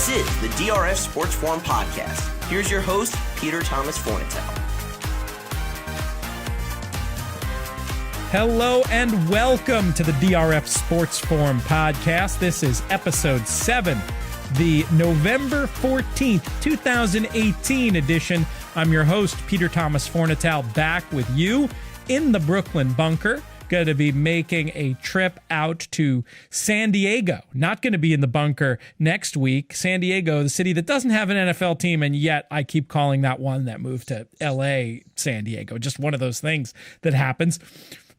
This is the DRF Sports Forum podcast. Here's your host, Peter Thomas Fornatale. Hello and welcome to the DRF Sports Forum podcast. This is episode 7, the November 14th, 2018 edition. I'm your host, Peter Thomas Fornatale, back with you in the Brooklyn bunker. Going to be making a trip out to San Diego. Not going to be in the bunker next week. San Diego, the city that doesn't have an NFL team, and yet I keep calling that one that moved to LA, San Diego. Just one of those things that happens.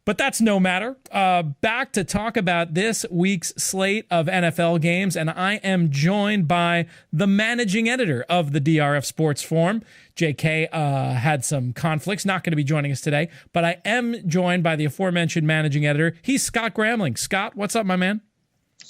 But that's no matter. Back to talk about this week's slate of NFL games, and I am joined by the managing editor of the DRF Sports Forum. JK had some conflicts, not going to be joining us today, but I am joined by the aforementioned managing editor. He's Scott Gramling. Scott, what's up, my man?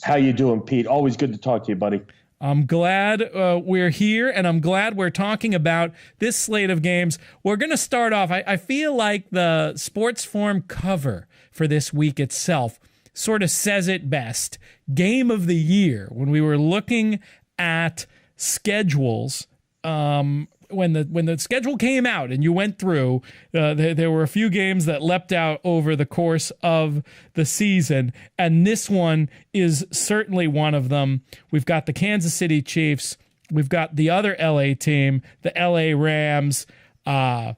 How you doing, Pete? Always good to talk to you, buddy. I'm glad we're here, and I'm glad we're talking about this slate of games. We're going to start off. I feel like the Sports Forum cover for this week itself sort of says it best. Game of the year, when we were looking at schedules, when the schedule came out and you went through, there were a few games that leapt out over the course of the season, and this one is certainly one of them. We've got the Kansas City Chiefs. We've got the other LA team, the LA Rams. I'm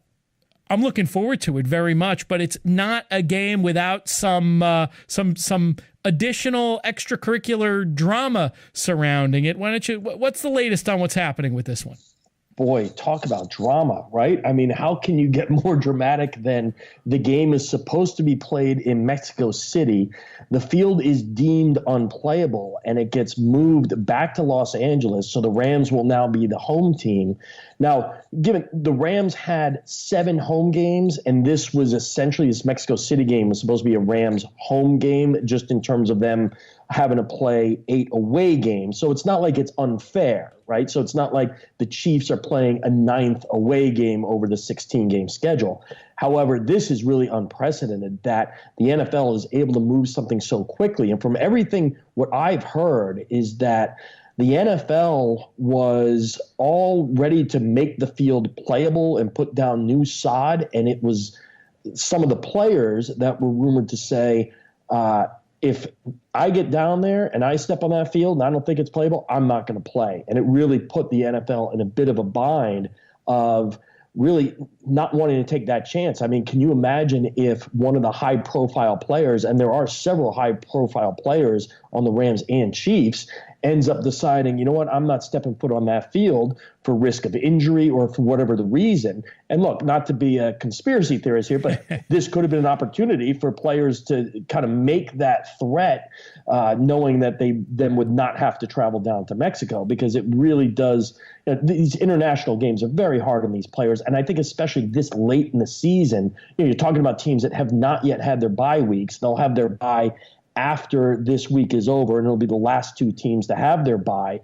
looking forward to it very much, but it's not a game without some additional extracurricular drama surrounding it. What's the latest on what's happening with this one? Boy, talk about drama, right? I mean, how can you get more dramatic than the game is supposed to be played in Mexico City? The field is deemed unplayable, and it gets moved back to Los Angeles, so the Rams will now be the home team. Now, given the Rams had 7 home games, and this Mexico City game was supposed to be a Rams home game, just in terms of them having to play 8 away games. So it's not like it's unfair, right? So it's not like the Chiefs are playing a 9th away game over the 16-game schedule. However, this is really unprecedented that the NFL is able to move something so quickly. And from everything, what I've heard is that the NFL was all ready to make the field playable and put down new sod. And it was some of the players that were rumored to say, if I get down there and I step on that field and I don't think it's playable, I'm not going to play. And it really put the NFL in a bit of a bind of really not wanting to take that chance. I mean, can you imagine if one of the high-profile players, and there are several high-profile players on the Rams and Chiefs, ends up deciding, you know what, I'm not stepping foot on that field for risk of injury or for whatever the reason. And look, not to be a conspiracy theorist here, but this could have been an opportunity for players to kind of make that threat, knowing that they then would not have to travel down to Mexico, because it really does. These international games are very hard on these players. And I think especially this late in the season, you're talking about teams that have not yet had their bye weeks. They'll have their bye after this week is over, and it'll be the last 2 teams to have their bye.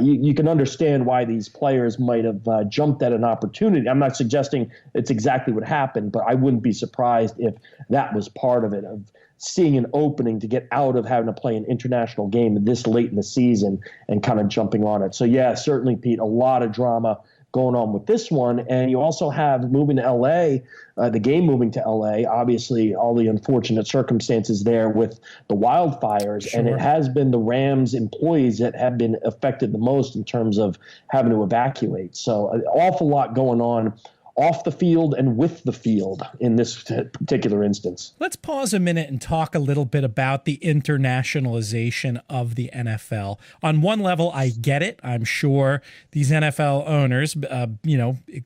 You can understand why these players might have jumped at an opportunity. I'm not suggesting it's exactly what happened, but I wouldn't be surprised if that was part of it, of seeing an opening to get out of having to play an international game this late in the season and kind of jumping on it. So, yeah, certainly, Pete, a lot of drama going on with this one. And you also have moving to L.A., the game moving to L.A., obviously all the unfortunate circumstances there with the wildfires. Sure. And it has been the Rams employees that have been affected the most in terms of having to evacuate. So an awful lot going on off the field and with the field in this particular instance. Let's pause a minute and talk a little bit about the internationalization of the NFL. On one level, I get it. I'm sure these NFL owners,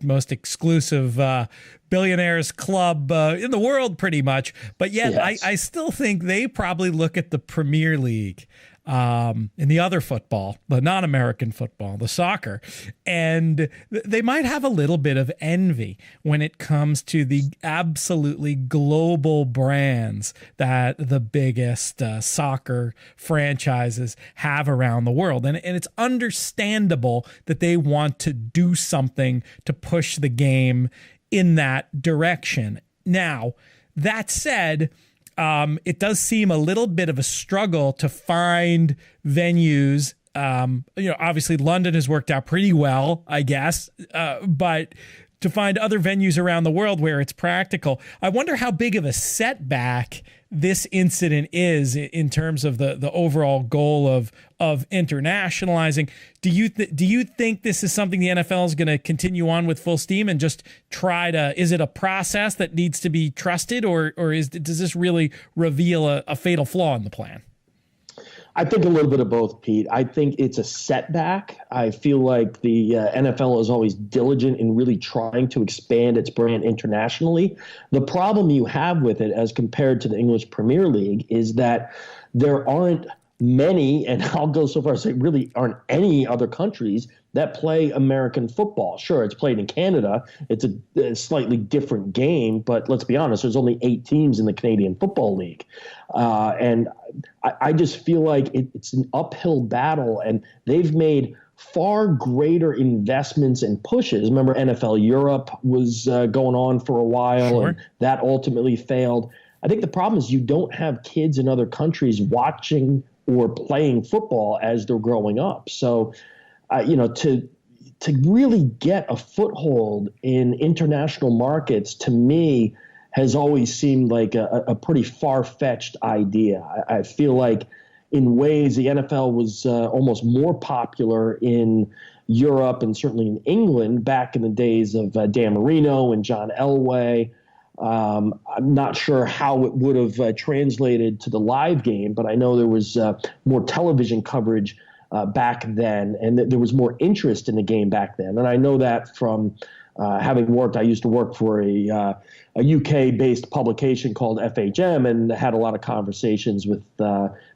most exclusive billionaires club in the world pretty much, but yet yes. I still think they probably look at the Premier League in the other football, the non-American football, the soccer, and they might have a little bit of envy when it comes to the absolutely global brands that the biggest soccer franchises have around the world. And it's understandable that they want to do something to push the game in that direction. Now, that said, it does seem a little bit of a struggle to find venues Obviously London has worked out pretty well, I guess, but to find other venues around the world where it's practical, I wonder how big of a setback this incident is in terms of the overall goal of internationalizing. Do you think this is something the NFL is going to continue on with full steam and just try to? Is it a process that needs to be trusted, or does this really reveal a fatal flaw in the plan? I think a little bit of both, Pete. I think it's a setback. I feel like the NFL is always diligent in really trying to expand its brand internationally. The problem you have with it as compared to the English Premier League is that there aren't many, and I'll go so far as to say really aren't any other countries that play American football. Sure, it's played in Canada. It's a slightly different game, but let's be honest, there's only 8 teams in the Canadian Football League. And I just feel like it's an uphill battle, and they've made far greater investments and pushes. Remember, NFL Europe was going on for a while, sure, and that ultimately failed. I think the problem is you don't have kids in other countries watching or playing football as they're growing up. So, to really get a foothold in international markets, to me, has always seemed like a pretty far-fetched idea. I feel like in ways the NFL was almost more popular in Europe and certainly in England back in the days of Dan Marino and John Elway. I'm not sure how it would have translated to the live game, but I know there was more television coverage back then, and there was more interest in the game back then. And I know that from having worked, I used to work for a UK-based publication called FHM, and had a lot of conversations with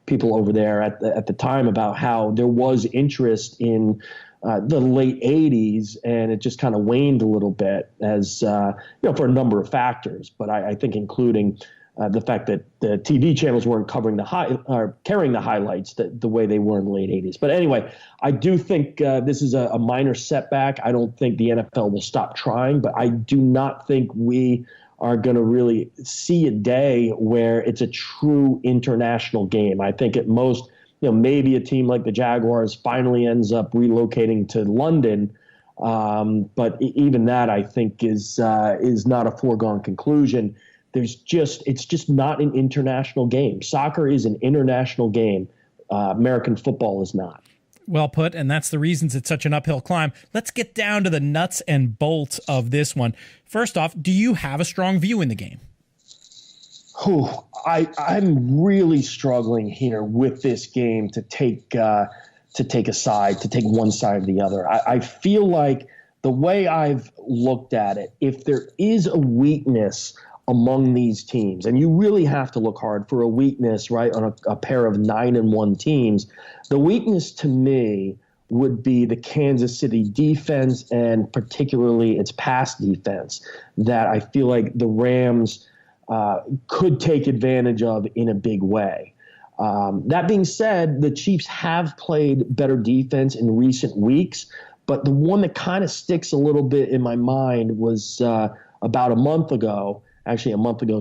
people over there at the time about how there was interest in the late 80s, and it just kind of waned a little bit as for a number of factors. But I think including the fact that the TV channels weren't covering carrying the highlights the way they were in the late 80s. But anyway, I do think this is a minor setback. I don't think the NFL will stop trying, but I do not think we are going to really see a day where it's a true international game. I think at most, maybe a team like the Jaguars finally ends up relocating to London. But even that, I think, is not a foregone conclusion. It's just not an international game. Soccer is an international game. American football is not. Well put, and that's the reasons it's such an uphill climb. Let's get down to the nuts and bolts of this one. First off, do you have a strong view in the game? I'm really struggling here with this game to take a side, to take one side or the other. I feel like the way I've looked at it, if there is a weakness among these teams, and you really have to look hard for a weakness, right, on a pair of 9-1 teams, the weakness to me would be the Kansas City defense, and particularly its pass defense, that I feel like the Rams could take advantage of in a big way. That being said, the Chiefs have played better defense in recent weeks, but the one that kind of sticks a little bit in my mind was about a month ago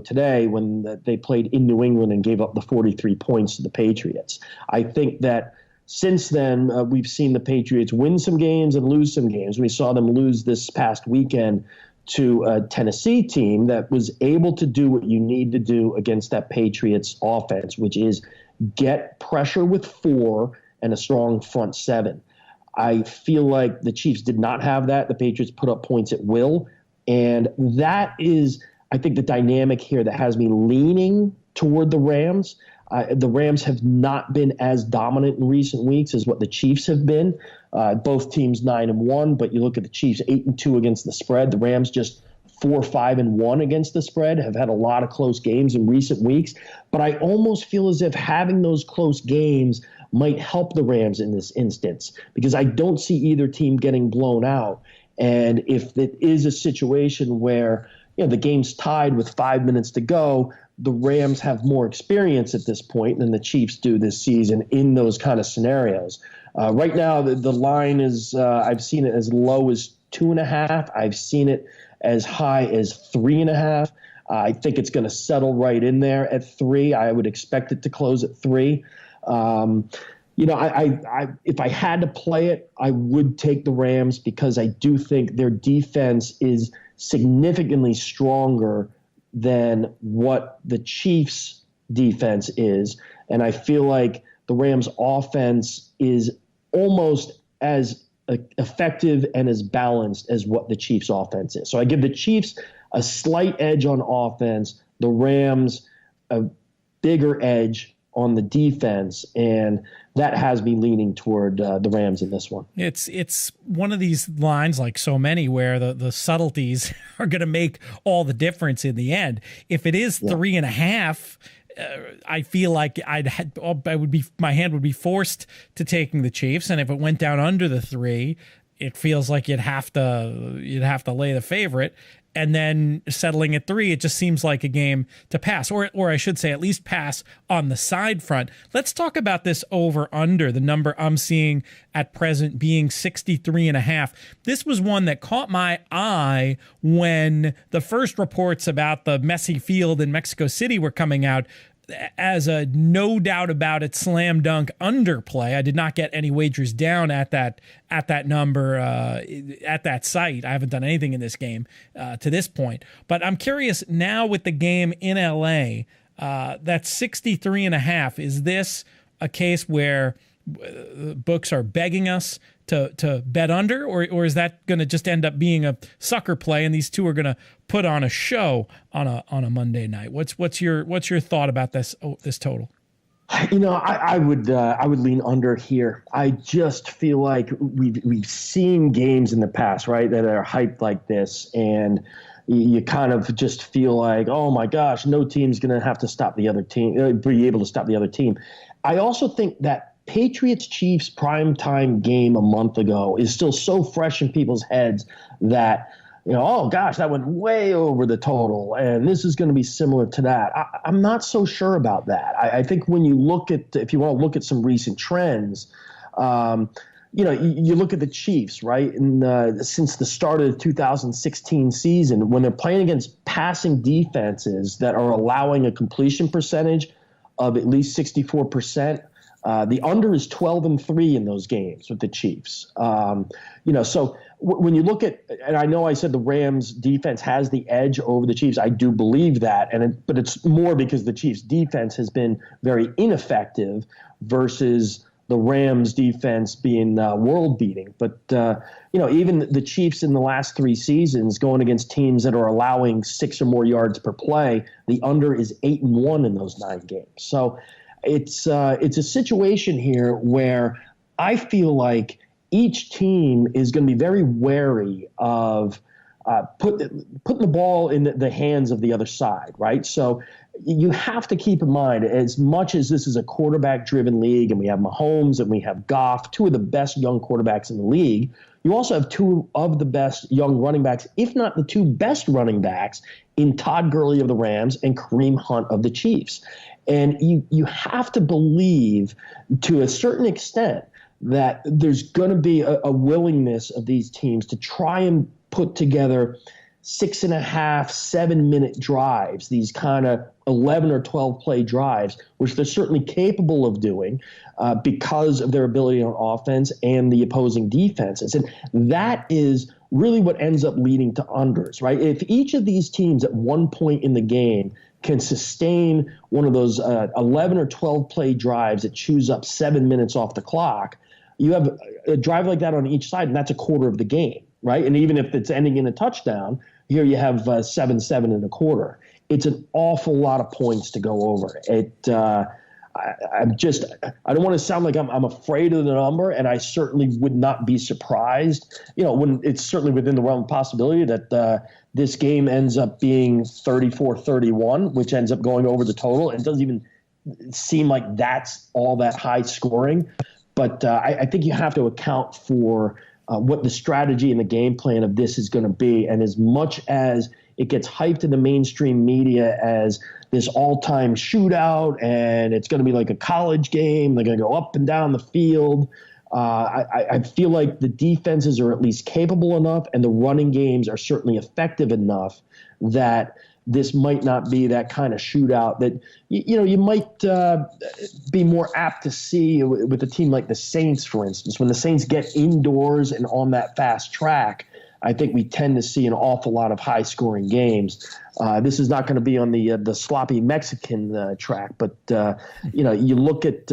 today, when they played in New England and gave up the 43 points to the Patriots. I think that since then, we've seen the Patriots win some games and lose some games. We saw them lose this past weekend to a Tennessee team that was able to do what you need to do against that Patriots offense, which is get pressure with 4 and a strong front 7. I feel like the Chiefs did not have that. The Patriots put up points at will, and that is, I think, the dynamic here that has me leaning toward the Rams. The Rams have not been as dominant in recent weeks as what the Chiefs have been. Both teams 9-1, but you look at the Chiefs 8-2 against the spread. The Rams just 4-5-1 against the spread, have had a lot of close games in recent weeks. But I almost feel as if having those close games might help the Rams in this instance, because I don't see either team getting blown out. And if it is a situation where the game's tied with 5 minutes to go, the Rams have more experience at this point than the Chiefs do this season in those kind of scenarios. Right now, the line is, I've seen it as low as 2.5. I've seen it as high as 3.5. I think it's going to settle right in there at 3. I would expect it to close at 3. If I had to play it, I would take the Rams because I do think their defense is significantly stronger than what the Chiefs' defense is. And I feel like the Rams' offense is almost as effective and as balanced as what the Chiefs' offense is. So I give the Chiefs a slight edge on offense, the Rams a bigger edge on the defense, and that has me leaning toward the Rams in this one. It's one of these lines, like so many, where the subtleties are going to make all the difference in the end. If it is 3.5, I feel like my hand would be forced to taking the Chiefs, and if it went down under the 3, it feels like you'd have to lay the favorite. And then settling at 3, it just seems like a game to pass, or I should say at least pass on the side front. Let's talk about this over-under, the number I'm seeing at present being 63.5. This was one that caught my eye when the first reports about the messy field in Mexico City were coming out as a no doubt about it slam dunk underplay. I did not get any wagers down at that number at that site. I haven't done anything in this game to this point, but I'm curious now with the game in LA, that's 63.5. Is this a case where books are begging us to bet under, or is that going to just end up being a sucker play and these two are going to put on a show on a Monday night? What's your thought about this total? I would lean under here. I just feel like we've seen games in the past, right, that are hyped like this, and you kind of just feel like, oh my gosh, no team's going to have to stop the other team, be able to stop the other team. I also think that Patriots-Chiefs primetime game a month ago is still so fresh in people's heads that, oh gosh, that went way over the total, and this is going to be similar to that. I'm not so sure about that. I think when you look at, if you want to look at some recent trends, you look at the Chiefs, right? And since the start of the 2016 season, when they're playing against passing defenses that are allowing a completion percentage of at least 64%, the under is 12-3 in those games with the Chiefs. So when you look at, and I know I said the Rams defense has the edge over the Chiefs. I do believe that, but it's more because the Chiefs defense has been very ineffective versus the Rams defense being world beating. But, even the Chiefs in the last 3 seasons going against teams that are allowing 6 or more yards per play, the under is 8-1 in those 9 games. So it's a situation here where I feel like each team is going to be very wary of putting the ball in the hands of the other side, right? So you have to keep in mind, as much as this is a quarterback-driven league and we have Mahomes and we have Goff, 2 of the best young quarterbacks in the league, you also have 2 of the best young running backs, if not the 2 best running backs, in Todd Gurley of the Rams and Kareem Hunt of the Chiefs. And you have to believe to a certain extent that there's going to be a willingness of these teams to try and put together 6.5, 7-minute drives, these kind of 11 or 12 play drives, which they're certainly capable of doing because of their ability on offense and the opposing defenses. And that is really what ends up leading to unders, right? If each of these teams at one point in the game can sustain one of those 11 or 12 play drives that chews up 7 minutes off the clock, you have a drive like that on each side, and that's a quarter of the game, right? And even if it's ending in a touchdown, here you have 7 and a quarter. It's an awful lot of points to go over. I don't want to sound like I'm afraid of the number, and I certainly would not be surprised, when it's certainly within the realm of possibility that this game ends up being 34-31, which ends up going over the total. It doesn't even seem like that's all that high scoring. But I think you have to account for what the strategy and the game plan of this is going to be. And as much as it gets hyped in the mainstream media as this all-time shootout and it's going to be like a college game, they're going to go up and down the field, I feel like the defenses are at least capable enough and the running games are certainly effective enough that this might not be that kind of shootout that, you might be more apt to see with a team like the Saints, for instance. When the Saints get indoors and on that fast track, I think we tend to see an awful lot of high-scoring games. This is not going to be on the sloppy Mexican track, but you look at.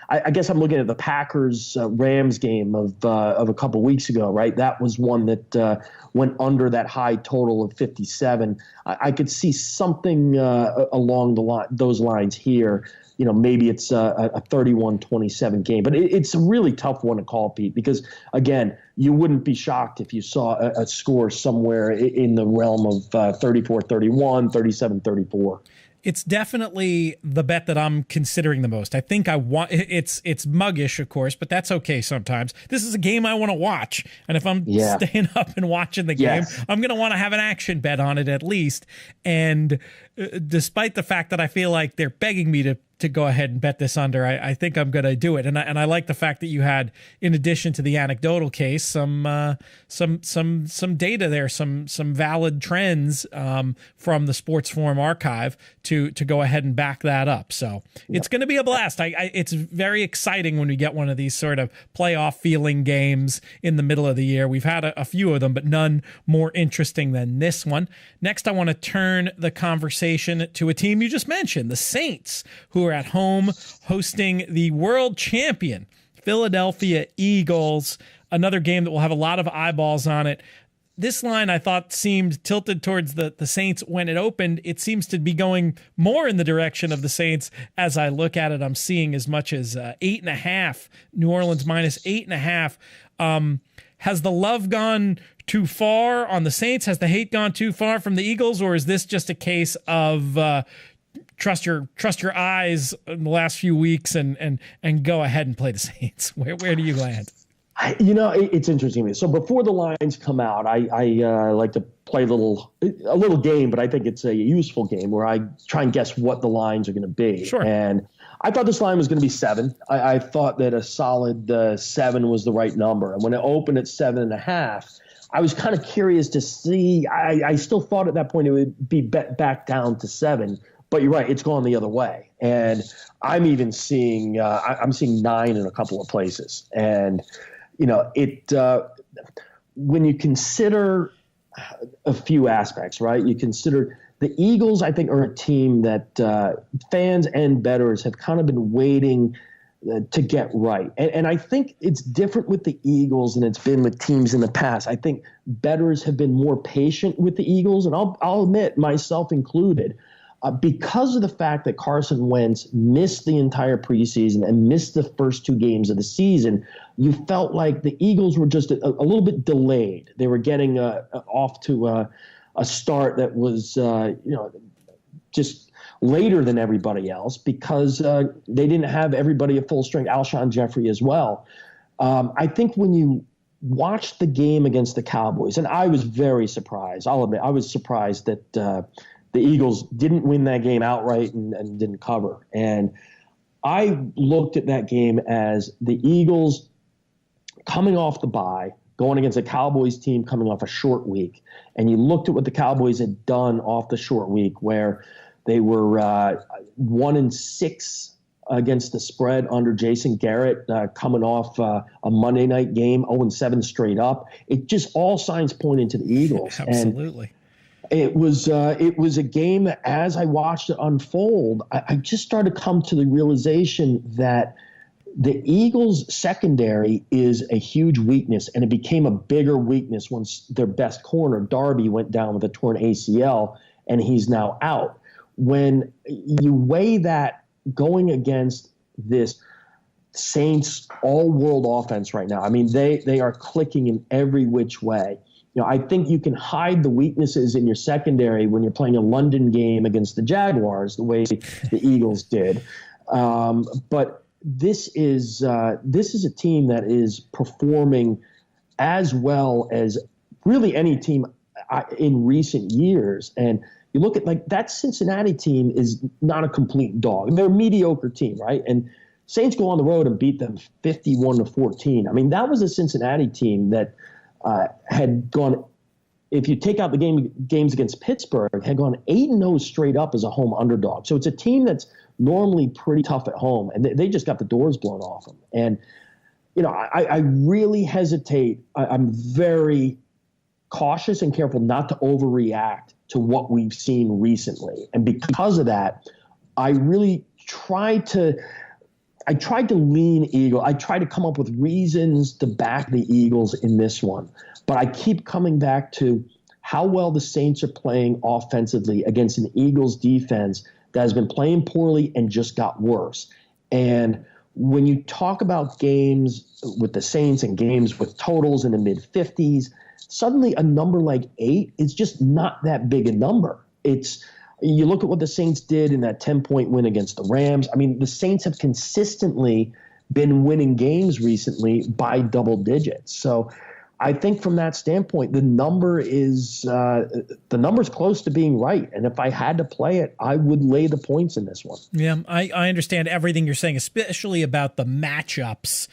I guess I'm looking at the Packers-Rams game of a couple weeks ago, right? That was one that went under that high total of 57. I could see something along those lines here. Maybe it's a 31-27 game, but it's a really tough one to call, Pete, because, again, you wouldn't be shocked if you saw a score somewhere in the realm of 34-31, 37-34. It's definitely the bet that I'm considering the most. I think I want it's muggish, of course, but that's okay sometimes. This is a game I want to watch, and if I'm staying up and watching the game, I'm going to want to have an action bet on it at least. And despite the fact that I feel like they're begging me to go ahead and bet this under, I think I'm going to do it. And I like the fact that you had, in addition to the anecdotal case, some data there, some valid trends from the Sports Forum archive to go ahead and back that up. So it's going to be a blast. It's very exciting when we get one of these sort of playoff feeling games in the middle of the year. We've had a few of them, but none more interesting than this one. Next, I want to turn the conversation to a team you just mentioned, the Saints, who are at home hosting the world champion Philadelphia Eagles. Another game that will have a lot of eyeballs on it. This line, I thought, seemed tilted towards the Saints when it opened. It seems to be going more in the direction of the Saints. As I look at it, I'm seeing as much as 8.5, New Orleans minus 8.5. Has the love gone too far on the Saints? Has the hate gone too far from the Eagles? Or is this just a case of trust your eyes in the last few weeks and go ahead and play the Saints? Where do you land? It's interesting to me. So before the lines come out, I like to play a little game, but I think it's a useful game where I try and guess what the lines are going to be. Sure. And I thought this line was going to be 7. I thought that a solid 7 was the right number. And when it opened at 7.5, I was kind of curious to see. I still thought at that point it would be bet back down to 7. But you're right, it's gone the other way. And I'm even seeing I'm seeing 9 in a couple of places. And when you consider a few aspects, right? You consider the Eagles, I think, are a team that fans and bettors have kind of been waiting to get right. And I think it's different with the Eagles than it's been with teams in the past. I think bettors have been more patient with the Eagles, and I'll admit, myself included, because of the fact that Carson Wentz missed the entire preseason and missed the first 2 games of the season. You felt like the Eagles were just a little bit delayed. They were getting off to a start that was, just later than everybody else because they didn't have everybody at full strength. Alshon Jeffrey as well. I think when you watch the game against the Cowboys, and I was very surprised. I'll admit, I was surprised that the Eagles didn't win that game outright and didn't cover. And I looked at that game as the Eagles coming off the bye, going against a Cowboys team coming off a short week. And you looked at what the Cowboys had done off the short week, where they were 1-6 against the spread under Jason Garrett, coming off a Monday night game, 0-7 straight up. It just all signs pointed to the Eagles. Absolutely. And it was a game that, as I watched it unfold, I just started to come to the realization that the Eagles' secondary is a huge weakness, and it became a bigger weakness once their best corner, Darby, went down with a torn ACL, and he's now out. When you weigh that going against this Saints all-world offense right now, I mean, they are clicking in every which way. I think you can hide the weaknesses in your secondary when you're playing a London game against the Jaguars, the way the Eagles did. But this is a team that is performing as well as really any team in recent years. And you look at that Cincinnati team is not a complete dog. They're a mediocre team, right? And Saints go on the road and beat them 51-14. I mean, that was a Cincinnati team that had gone if you take out the games against Pittsburgh, had gone 8-0 straight up as a home underdog. So it's a team that's normally pretty tough at home, and they just got the doors blown off them. And, I really hesitate. I'm very cautious and careful not to overreact to what we've seen recently. And because of that, I really tried to lean Eagle. I tried to come up with reasons to back the Eagles in this one. But I keep coming back to how well the Saints are playing offensively against an Eagles defense that has been playing poorly and just got worse. And when you talk about games with the Saints and games with totals in the mid-50s, suddenly a number like 8 is just not that big a number. You look at what the Saints did in that 10-point win against the Rams. I mean, the Saints have consistently been winning games recently by double digits. So I think from that standpoint, the number's close to being right. And if I had to play it, I would lay the points in this one. Yeah, I understand everything you're saying, especially about the matchups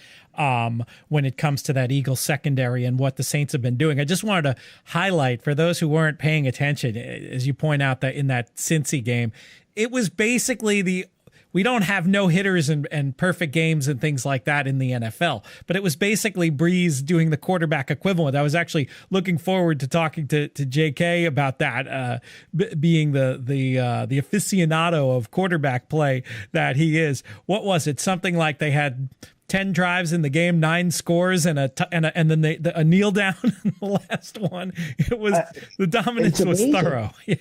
when it comes to that Eagles secondary and what the Saints have been doing. I just wanted to highlight for those who weren't paying attention, as you point out, that in that Cincy game, it was basically we don't have no hitters and perfect games and things like that in the NFL, but it was basically Breeze doing the quarterback equivalent. I was actually looking forward to talking to JK about that, being the aficionado of quarterback play that he is. What was it? Something like they had 10 drives in the game, 9 scores, and then a kneel down in the last one. It was the dominance was thorough. Yeah.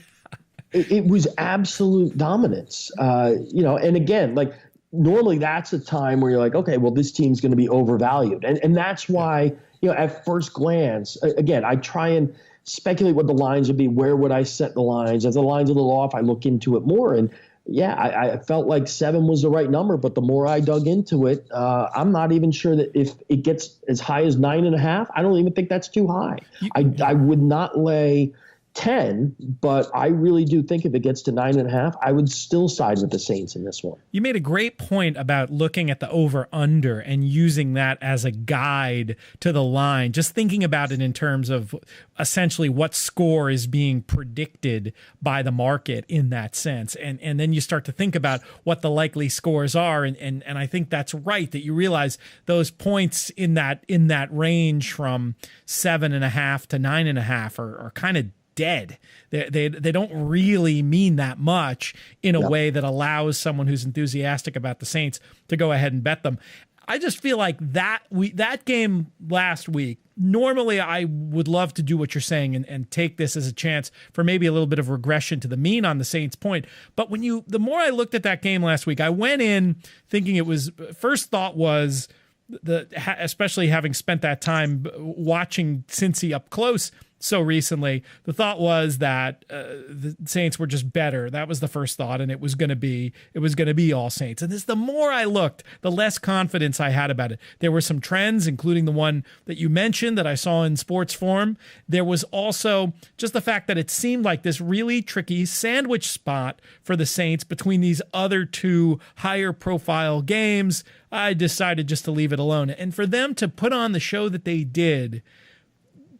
It was absolute dominance, and again, like normally that's a time where you're like, okay, well, this team's going to be overvalued. And that's why, at first glance, again, I try and speculate what the lines would be. Where would I set the lines? If the line's a little off, I look into it more. And yeah, I felt like 7 was the right number, but the more I dug into it, I'm not even sure that if it gets as high as 9.5, I don't even think that's too high. I would not lay 10, but I really do think if it gets to 9.5, I would still side with the Saints in this one. You made a great point about looking at the over-under and using that as a guide to the line, just thinking about it in terms of essentially what score is being predicted by the market in that sense. And then you start to think about what the likely scores are. And I think that's right, that you realize those points in that range from 7.5 to 9.5 are kind of dead. They don't really mean that much in a way that allows someone who's enthusiastic about the Saints to go ahead and bet them. I just feel like that game last week, normally I would love to do what you're saying and take this as a chance for maybe a little bit of regression to the mean on the Saints point. But the more I looked at that game last week, I went in thinking first thought was, especially having spent that time watching Cincy up close so recently, the thought was that the Saints were just better. That was the first thought, and it was going to be all Saints. And the more I looked, the less confidence I had about it. There were some trends, including the one that you mentioned that I saw in Sports Forum. There was also just the fact that it seemed like this really tricky sandwich spot for the Saints between these other 2 higher profile games. I decided just to leave it alone. And for them to put on the show that they did,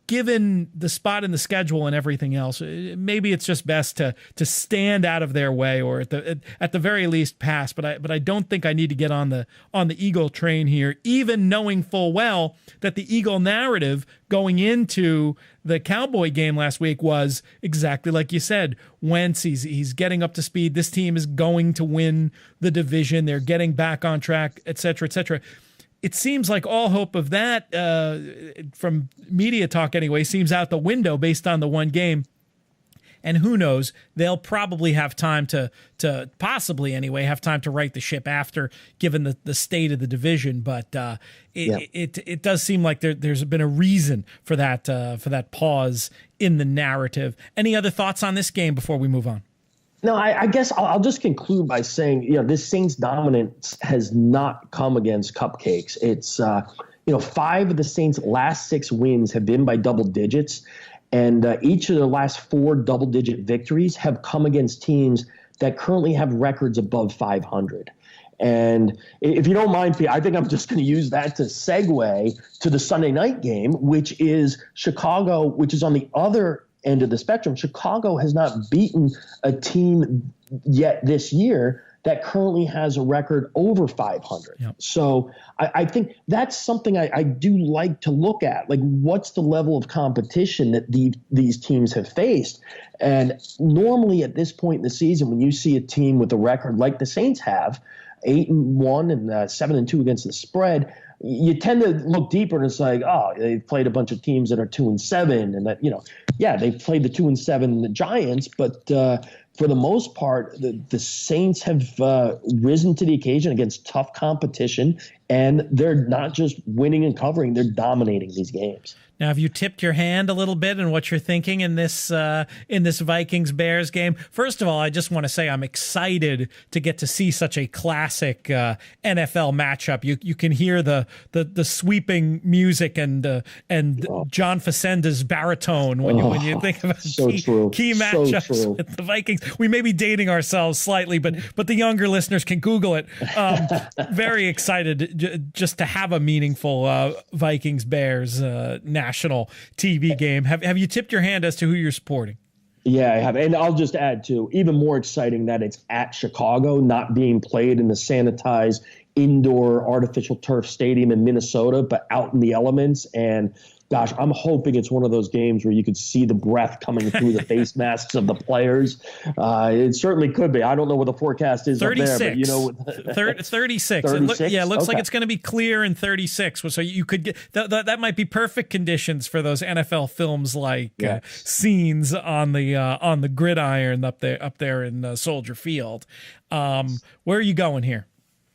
given the spot in the schedule and everything else, maybe it's just best to stand out of their way, or at the very least pass. But I don't think I need to get on the Eagle train here, even knowing full well that the Eagle narrative going into the Cowboy game last week was exactly like you said. Wentz, he's getting up to speed. This team is going to win the division. They're getting back on track, et cetera, et cetera. It seems like all hope of that, from media talk anyway, seems out the window based on the one game. And who knows, they'll probably have time to possibly anyway, have time to right the ship after, given the state of the division. But it does seem like there's been a reason for that pause in the narrative. Any other thoughts on this game before we move on? No, I guess I'll just conclude by saying, this Saints dominance has not come against cupcakes. It's, 5 of the Saints' last 6 wins have been by double digits, and each of the last 4 double-digit victories have come against teams that currently have records above 500. And if you don't mind, Pete, I think I'm just going to use that to segue to the Sunday night game, which is Chicago, which is on the other end of the spectrum. Chicago has not beaten a team yet this year that currently has a record over 500. Yep. So I think that's something I do like to look at. Like, what's the level of competition that these teams have faced? And normally at this point in the season, when you see a team with a record like the Saints have, 8-1 and 7-2 against the spread, you tend to look deeper and it's like, oh, they've played a bunch of teams that are 2-7, and that, yeah, they've played the 2-7 Giants, but for the most part, the Saints have risen to the occasion against tough competition, and they're not just winning and covering, they're dominating these games. Now, have you tipped your hand a little bit in what you're thinking in this Vikings-Bears game? First of all, I just want to say I'm excited to get to see such a classic NFL matchup. You can hear the sweeping music and John Facenda's baritone when you think about key matchups with the Vikings. We may be dating ourselves slightly, but the younger listeners can Google it. Very excited just to have a meaningful Vikings-Bears national TV game. Have you tipped your hand as to who you're supporting? Yeah, I have. And I'll just add, too, even more exciting that it's at Chicago, not being played in the sanitized indoor artificial turf stadium in Minnesota, but out in the elements. And gosh, I'm hoping it's one of those games where you could see the breath coming through the face masks of the players. It certainly could be. I don't know what the forecast is 36. up there, but 36. 36? It looks like it's going to be clear in 36. So you could get that might be perfect conditions for those NFL films like scenes on the gridiron up there in Soldier Field. Where are you going here?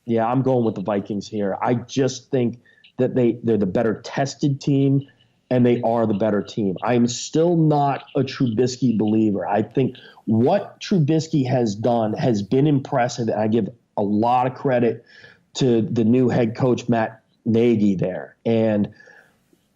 Yeah, I'm going with the Vikings here. I just think that they're the better tested team, and they are the better team. I'm still not a Trubisky believer. I think what Trubisky has done has been impressive, and I give a lot of credit to the new head coach, Matt Nagy, there. And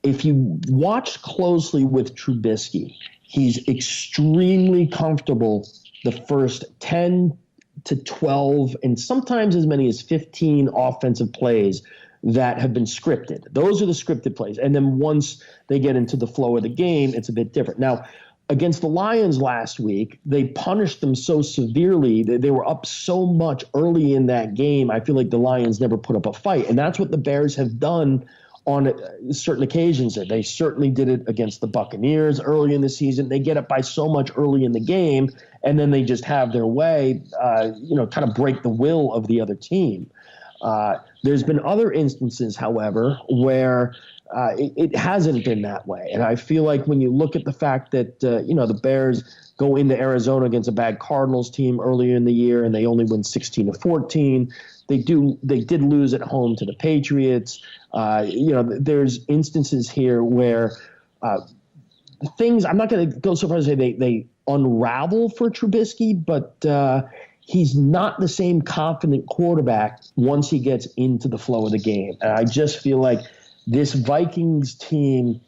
if you watch closely with Trubisky, he's extremely comfortable the first 10 to 12 and sometimes as many as 15 offensive plays that have been scripted. Those are the scripted plays. And then once they get into the flow of the game, it's a bit different. Now, against the Lions last week, they punished them so severely that they were up so much early in that game. I feel like the Lions never put up a fight. And that's what the Bears have done on certain occasions. They certainly did it against the Buccaneers early in the season. They get up by so much early in the game, and then they just have their way, kind of break the will of the other team. There's been other instances, however, where it hasn't been that way. And I feel like when you look at the fact that, the Bears go into Arizona against a bad Cardinals team earlier in the year and they only win 16-14, they did lose at home to the Patriots. There's instances here where things, I'm not going to go so far as to say they unravel for Trubisky, but he's not the same confident quarterback once he gets into the flow of the game. And I just feel like this Vikings team,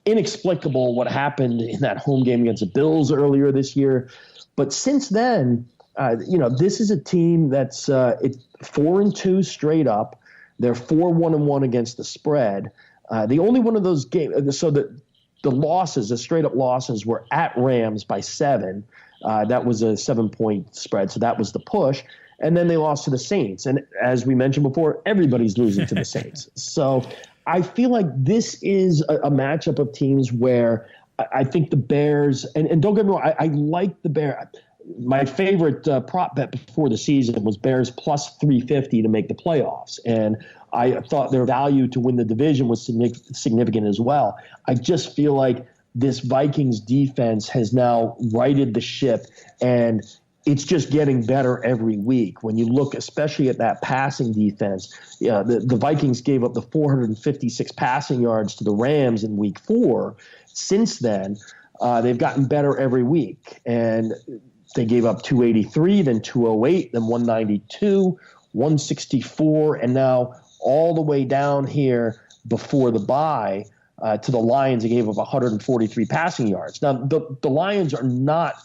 inexplicable what happened in that home game against the Bills earlier this year. But since then, this is a team that's it's 4-2 straight up. They're 4-1-1 against the spread. The only one of those games, so the losses, the straight up losses, were at Rams by 7. That was a 7-point spread, so that was the push. And then they lost to the Saints. And as we mentioned before, everybody's losing to the Saints. So I feel like this is a matchup of teams where I think the Bears, and don't get me wrong, I like the Bears. My favorite prop bet before the season was Bears plus 350 to make the playoffs. And I thought their value to win the division was significant as well. I just feel like this Vikings defense has now righted the ship, and it's just getting better every week. When you look especially at that passing defense, the Vikings gave up the 456 passing yards to the Rams in week 4. Since then, they've gotten better every week. And they gave up 283, then 208, then 192, 164, and now all the way down here before the bye to the Lions. They gave up 143 passing yards. Now, the Lions are not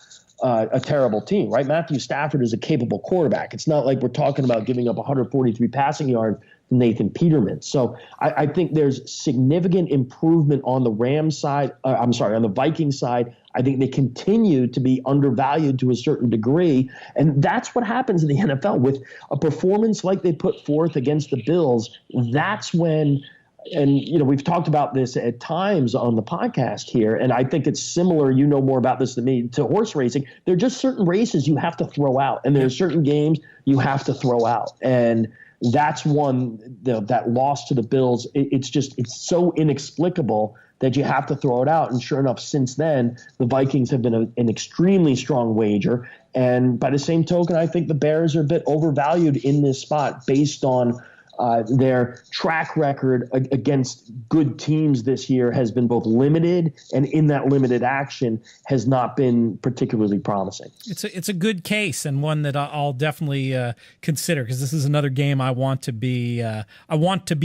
a terrible team, right? Matthew Stafford is a capable quarterback. It's not like we're talking about giving up 143 passing yards to Nathan Peterman. So I think there's significant improvement on the Rams side. On the Vikings side. I think they continue to be undervalued to a certain degree. And that's what happens in the NFL with a performance like they put forth against the Bills. That's when, and we've talked about this at times on the podcast here, and I think it's similar, you know more about this than me, to horse racing. There are just certain races you have to throw out, and there are certain games you have to throw out. And that's one, that loss to the Bills, it's so inexplicable that you have to throw it out. And sure enough, since then, the Vikings have been an extremely strong wager. And by the same token, I think the Bears are a bit overvalued in this spot based on their track record against good teams this year has been both limited, and in that limited action has not been particularly promising. It's a good case, and one that I'll definitely consider, because this is another game I want to be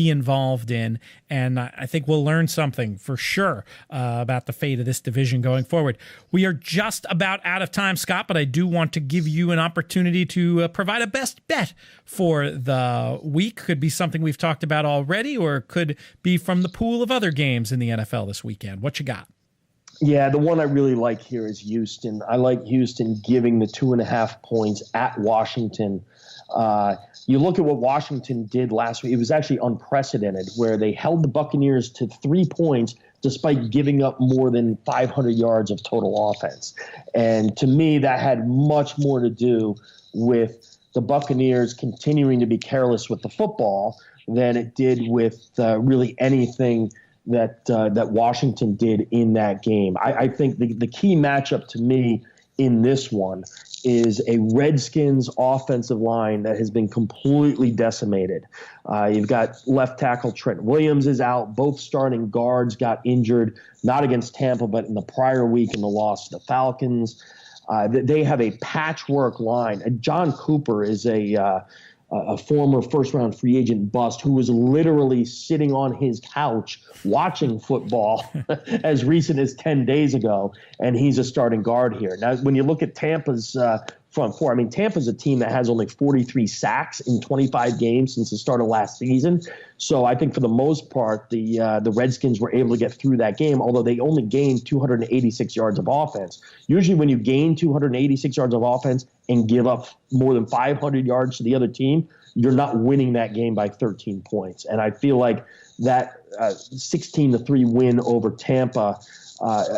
involved in, and I think we'll learn something for sure about the fate of this division going forward. We are just about out of time, Scott, but I do want to give you an opportunity to provide a best bet for the week. Could be something we've talked about already, or it could be from the pool of other games in the NFL this weekend. What you got? Yeah, the one I really like here is Houston. I like Houston giving the 2.5 points at Washington. You look at what Washington did last week. It was actually unprecedented, where they held the Buccaneers to 3 points despite giving up more than 500 yards of total offense. And to me, that had much more to do with the Buccaneers continuing to be careless with the football than it did with really anything that Washington did in that game. I think the key matchup to me in this one is a Redskins offensive line that has been completely decimated. You've got left tackle Trent Williams is out. Both starting guards got injured, not against Tampa, but in the prior week in the loss to the Falcons. They have a patchwork line. John Cooper is a former first-round free agent bust who was literally sitting on his couch watching football as recent as 10 days ago, and he's a starting guard here. Now, when you look at Tampa's front four, Tampa's a team that has only 43 sacks in 25 games since the start of last season. So I think for the most part, the Redskins were able to get through that game, although they only gained 286 yards of offense. Usually when you gain 286 yards of offense and give up more than 500 yards to the other team, you're not winning that game by 13 points. And I feel like that 16-3 win over Tampa,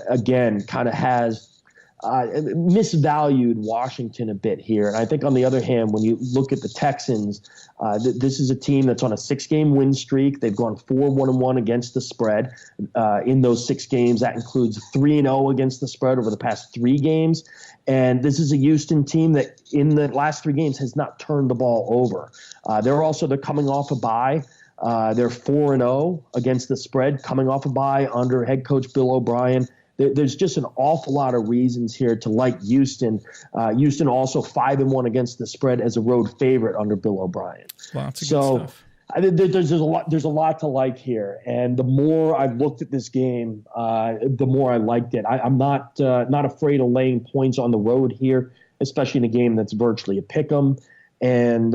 again, kind of has misvalued Washington a bit here. And I think on the other hand, when you look at the Texans, this is a team that's on a 6-game win streak. They've gone 4-1-1 against the spread in those 6 games. That includes 3-0 against the spread over the past 3 games. And this is a Houston team that in the last 3 games has not turned the ball over. They're coming off a bye. They're 4-0 against the spread, coming off a bye under head coach Bill O'Brien. There's just an awful lot of reasons here to like Houston. Houston also 5-1 against the spread as a road favorite under Bill O'Brien. Lots of good stuff. There's a lot to like here, and the more I've looked at this game, the more I liked it. I'm not afraid of laying points on the road here, especially in a game that's virtually a pick'em. And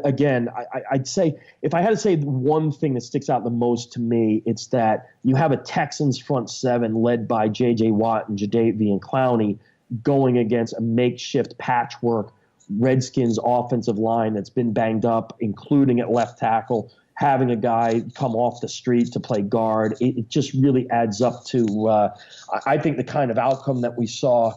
again, I'd say if I had to say one thing that sticks out the most to me, it's that you have a Texans front 7 led by J.J. Watt and Jadeveon Clowney going against a makeshift patchwork Redskins offensive line that's been banged up, including at left tackle, having a guy come off the street to play guard. It just really adds up to, I think, the kind of outcome that we saw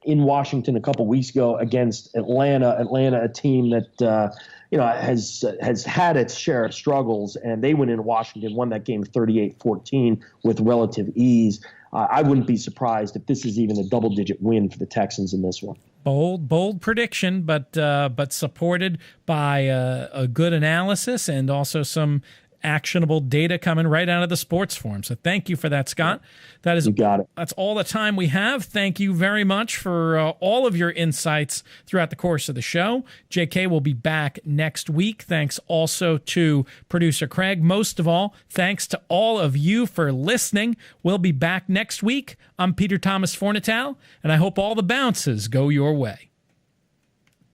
in Washington a couple weeks ago against Atlanta. Atlanta, a team that has had its share of struggles, and they went into Washington, won that game 38-14 with relative ease. I wouldn't be surprised if this is even a double-digit win for the Texans in this one. Bold prediction, but supported by a good analysis and also some actionable data coming right out of the sports forum. So thank you for that, Scott. That is, you got it. That's all the time we have. Thank you very much for all of your insights throughout the course of the show. JK will be back next week. Thanks also to producer Craig. Most of all, thanks to all of you for listening. We'll be back next week. I'm Peter Thomas Fornatale, and I hope all the bounces go your way.